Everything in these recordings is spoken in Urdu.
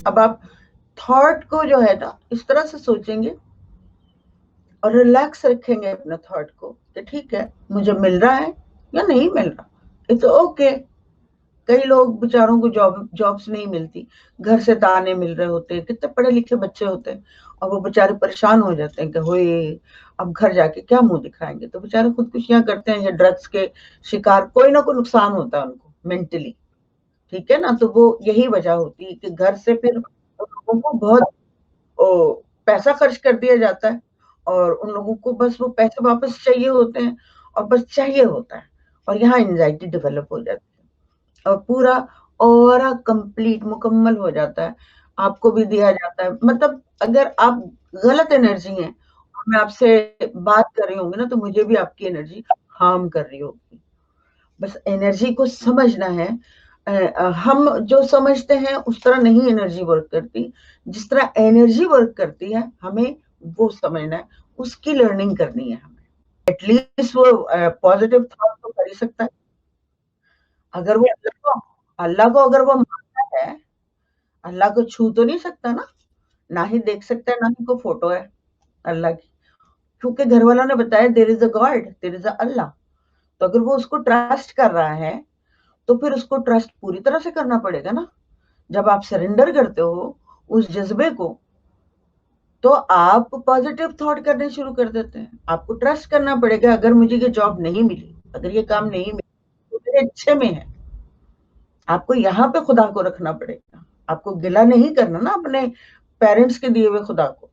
اب آپ تھاٹ کو جو ہے نا اس طرح سے سوچیں گے اور ریلیکس رکھیں گے اپنے تھاٹ کو کہ ٹھیک ہے مجھے مل رہا ہے یا نہیں مل رہا، اٹس اوکے. کئی لوگ بیچاروں کو جابس نہیں ملتی، گھر سے تانے مل رہے ہوتے ہیں، کتنے پڑھے لکھے بچے ہوتے ہیں اور وہ بیچارے پریشان ہو جاتے ہیں کہ ہوئے اب گھر جا کے کیا منہ دکھائیں گے، تو بیچارے خودکشیاں کرتے ہیں یا ڈرگس کے شکار، کوئی نہ کوئی نقصان ہوتا ہے ان کو مینٹلی. ٹھیک ہے نا، تو وہ یہی وجہ ہوتی ہے کہ گھر سے پھر لوگوں کو بہت پیسہ خرچ کر دیا جاتا ہے اور ان لوگوں کو بس وہ پیسے واپس چاہیے ہوتے ہیں اور بس چاہیے ہوتا ہے، اور یہاں انزائٹی ڈیولپ ہو جاتی ہے اور پورا اورا کمپلیٹ مکمل ہو جاتا ہے. آپ کو بھی دیا جاتا ہے، مطلب اگر آپ غلط انرجی ہیں اور میں آپ سے بات کر رہی ہوں گی نا تو مجھے بھی آپ کی انرجی ہارم کر رہی ہوگی. بس انرجی کو سمجھنا ہے. ہم جو سمجھتے ہیں اس طرح نہیں انرجی ورک کرتی، جس طرح انرجی ورک کرتی ہے ہمیں وہ سمجھنا ہے، اس کی لرننگ کرنی ہے ہمیں. ایٹ لیسٹ وہ پازیٹیو تھاٹ تو کر ہی سکتا ہے. اگر وہ اللہ کو اگر وہ مانتا ہے، اللہ کو چھو تو نہیں سکتا نا، نہ ہی دیکھ سکتا ہے، نہ ہی کوئی فوٹو ہے اللہ کی، کیونکہ گھر والا نے بتایا دیر از اے گاڈ، دیر از اے اللہ. تو اگر وہ اس کو ٹرسٹ کر رہا ہے تو پھر اس کو ٹرسٹ پوری طرح سے کرنا پڑے گا نا. جب آپ سرنڈر کرتے ہو اس جذبے کو تو آپ پازیٹیو تھاٹ کرنے شروع کر دیتے ہیں. آپ کو ٹرسٹ کرنا پڑے گا اگر مجھے یہ جاب نہیں ملی، اگر یہ کام نہیں ملا تو میرے اچھے میں ہے. آپ کو یہاں پہ خدا کو رکھنا پڑے گا. آپ کو گلا نہیں کرنا نا اپنے پیرنٹس کے دیے ہوئے خدا کو،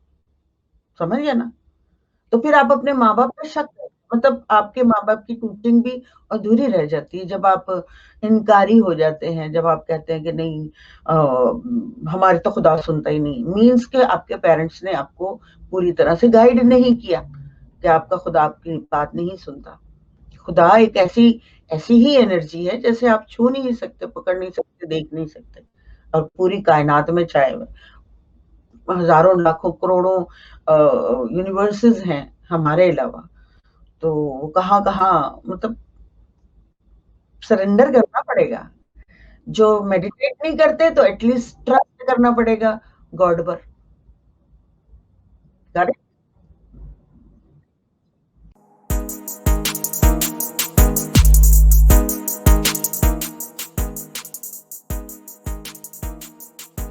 سمجھ گیا نا. تو پھر آپ اپنے ماں باپ کا شک کریں، مطلب آپ کے ماں باپ کی ٹیچنگ بھی ادھوری رہ جاتی ہے جب آپ انکاری ہو جاتے ہیں، جب آپ کہتے ہیں کہ نہیں ہمارے تو خدا سنتا ہی نہیں، مینس کہ آپ کے پیرنٹس نے آپ کو پوری طرح سے گائیڈ نہیں کیا کہ آپ کا خدا آپ کی بات نہیں سنتا. خدا ایک ایسی ہی انرجی ہے جیسے آپ چھو نہیں سکتے، پکڑ نہیں سکتے، دیکھ نہیں سکتے، اور پوری کائنات میں چاہے ہزاروں لاکھوں کروڑوں یونیورسز ہیں ہمارے علاوہ، تو کہاں کہاں مطلب سرنڈر کرنا پڑے گا. جو میڈیٹیٹ نہیں کرتے تو ایٹ لیسٹ ٹرسٹ کرنا پڑے گا گاڈ پر.